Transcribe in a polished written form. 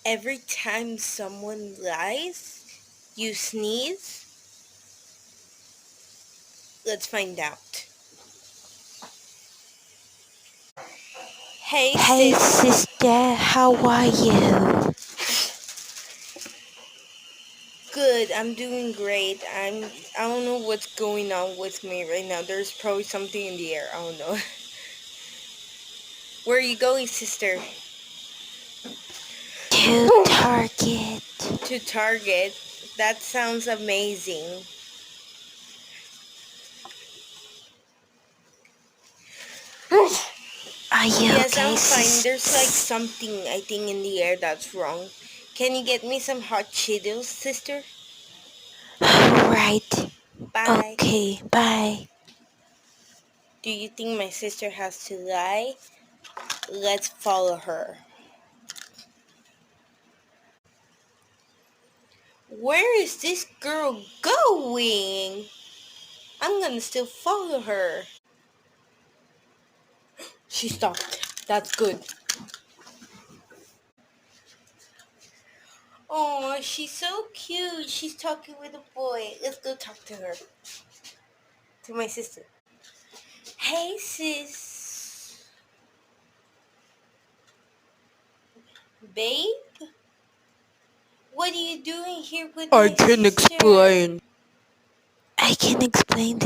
Every time someone lies, you sneeze? Let's find out. Hey Hey sis, sister, how are you? good. I'm doing great. I don't know what's going on with me right now. There's probably something in the air. I don't know. Where are you going, sister? To Target. To Target. That sounds amazing. Are you Yes, okay, I'm fine. sis? There's like something I think in the air that's wrong. Can you get me some hot Cheetos, sister? Alright. Bye. Okay, bye. Do you think my sister has to lie? Let's follow her. Where is this girl going? I'm gonna still follow her. She stopped. That's good. Oh, she's so cute. She's talking with a boy. Let's go talk to her. To my sister. Hey, sis. Babe? What are you doing here with I my can sister? explain. I can explain